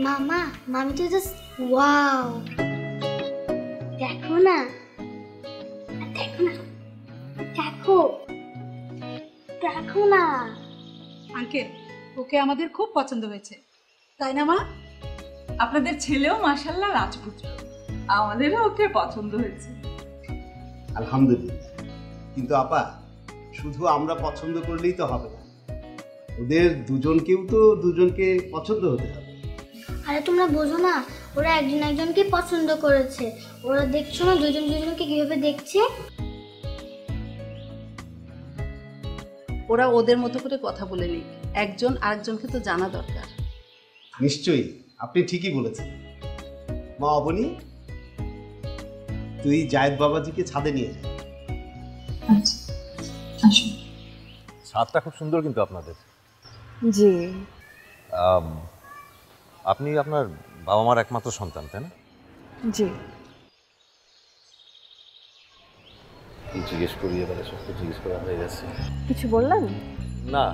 মামা মামি তো জাস্ট ওয়াও, দেখো না দেখো না দেখো দেখো না। আঙ্কেল, ওকে আমাদের খুব পছন্দ হয়েছে, তাই না মা? আপনাদের ছেলেও মাশাআল্লাহ রাজপুত্র, আমাদেরও ওকে পছন্দ হয়েছে। আলহামদুলিল্লাহ। কিন্তু আপা, শুধু আমরা পছন্দ করলেই তো হবে না, ওদের দুজনকেও তো দুজনকে পছন্দ হতে হবে। আরে তোমরা বোঝো না, ওরা একজন একজনকে পছন্দ করেছে। ওরা দেখছো না দুজন দুজনকে কিভাবে দেখছে। ওরা ওদের মতো করে কথা বলে নিক, একজন আরেকজনকে তো জানা দরকার। নিশ্চয়ই, আপনি ঠিকই বলেছেন। মা অবনী, তুই জায়েদ বাবাজিকে ছাদে নিয়ে যা। ছাদটা খুব সুন্দর কিন্তু আপনাদের। জি। আপনি আপনার বাবা মার একমাত্র সন্তান, তাই না? জি। কি জিজ্ঞেস করি এবারে, সব তো জিজ্ঞেস করা হয়ে গেছে। কিছু বললেন? না,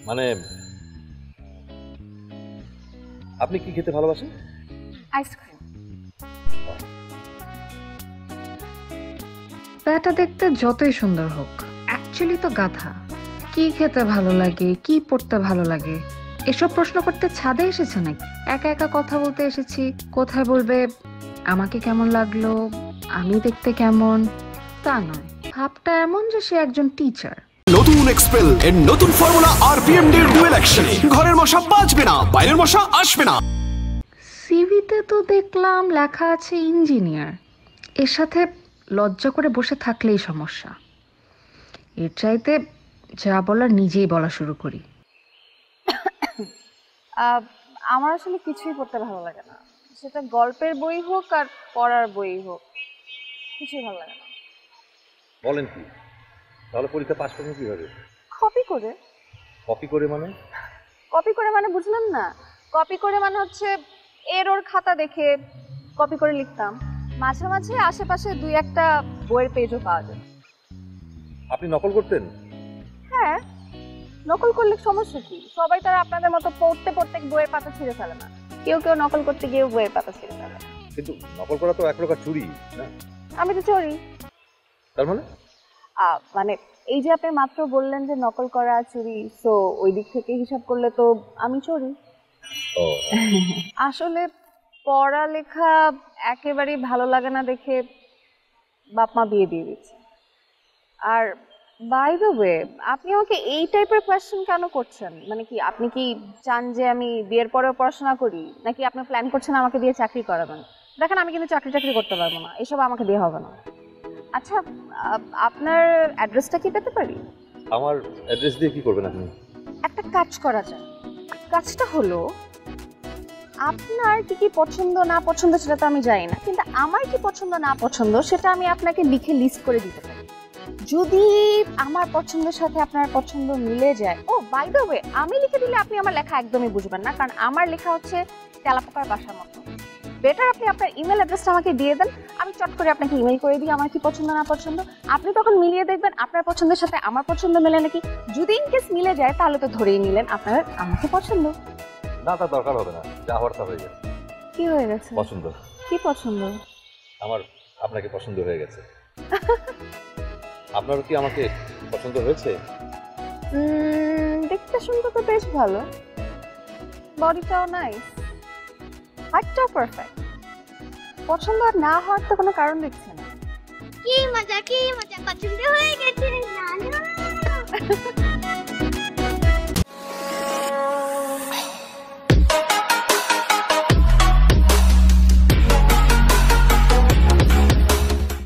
মানে আপনি কি খেতে ভালোবাসেন? আইসক্রিম। এটা দেখতে যতই সুন্দর হোক, অ্যাকচুয়ালি তো গাধা। কি খেতে ভালো লাগে, কি পড়তে ভালো লাগে, এসব প্রশ্ন করতে ছাদে এসেছে নাকি? একা একা কথা বলতে এসেছি। কোথায় বলবে আমাকে কেমন লাগলো, আমি দেখতে কেমন, তা নয়। ভাবটা এমন যে সে একজন টিচার। নতুন এক্সপেল এর নতুন ফর্মুলা আরপিএম ডি এর ডুয়েল অ্যাকশন। ঘরের মশা বাঁচবে না, বাইরের মশা আসবে না। সিভিতে তো দেখলাম লেখা আছে ইঞ্জিনিয়ার। এর সাথে লজ্জা করে বসে থাকলেই সমস্যা। এর চাইতে যা বলার নিজেই বলা শুরু করি। আমার আসলে কিছুই পড়তে ভালো লাগে না, সেটা গল্পের বই হোক আর পড়ার বই হোক, কিছুই ভালো লাগে না। বলেন কি? তাহলে পরীক্ষা পাস করবেন কিভাবে? কপি করে। কপি করে মানে? কপি করে মানে বুঝলেন না? কপি করে মানে হচ্ছে এর ওর খাতা দেখে কপি করে লিখতাম। মাঝে মাঝে আশেপাশে দুই একটা বইয়ের পেজও পাওয়া যায়। আপনি নকল করতেন? হ্যাঁ, নকল করলে সমস্যা কি? সবাই তারা আপনাদের মতো পড়তে পড়তে বইয়ের পাতা ছিঁড়ে ফেলে না, কেউ কেউ নকল করতে গিয়েও বইয়ের পাতা ছিঁড়ে ফেলে। কিন্তু নকল করা তো এক প্রকার চুরি না? আমি তো চোরি। তার মানে? মানে এই যে আপনি মাত্র বললেন যে নকল করা চুরি, সো ওই দিক থেকে হিসাব করলে তো আমি চোরি। আসলে পড়ালেখা একেবারেই ভালো লাগে না দেখে বাপ মা বিয়ে দিয়ে দিচ্ছে। আর বাই দ্য ওয়ে, আপনি আমাকে এই টাইপের কোয়েশ্চেন কেন করছেন? মানে কি আপনি কি চান যে আমি বিয়ের পরেও পড়াশোনা করি, নাকি আপনি প্ল্যান করছেন আমাকে দিয়ে চাকরি করাবেন? দেখেন, আমি কিন্তু চাকরি করতে পারবো না, এসব আমাকে দিয়ে হবে না। আচ্ছা, আপনার অ্যাড্রেসটা কি পেতে পারি? আমার অ্যাড্রেস দিয়ে কি করবেন আপনি? একটা কাজ করা যায়। কাজটা হলো, আপনার কি কি পছন্দ না পছন্দ সেটা তো আমি জানি না, কিন্তু আমার কি পছন্দ না পছন্দ সেটা আমি আপনাকে লিখে লিস্ট করে দিতে পারি। যদি আমার পছন্দের সাথে আপনার পছন্দ মিলে যায়, ও বাই দ্য ওয়ে, আমি লিখে দিলে আপনি আমার লেখা একদমই বুঝবেন না, কারণ আমার লেখা হচ্ছে তেলাপোকার বাসার মতো। বেটার আপনি আপনার ইমেল অ্যাড্রেসটা আমাকে দিয়ে দেন, আমি চট করে আপনাকে ইমেল করে দিই আমার কি পছন্দ না পছন্দ। আপনি তখন মিলিয়ে দেখবেন আপনার পছন্দের সাথে আমার পছন্দ মেলে নাকি। যদি ইনকেস মিলে যায় তাহলে তো ধরেই নিলেন আপনার আমাকে পছন্দ। না, তার দরকার হবে না, যা হওয়ার তা হয়ে গেছে। কি হয়ে গেছে? পছন্দ। কি পছন্দ? আমার আপনাকে পছন্দ হয়ে গেছে। আপনারও কি আমাকে পছন্দ হয়েছে? দেখতে শুনতে তো বেশ ভালো, বডিটাও নাইস, হাইটটাও পারফেক্ট। পছন্দ আর না হওয়ার তো কোনো কারণ দেখছি না। কি মজা পছন্দ হয়ে গেছে। না না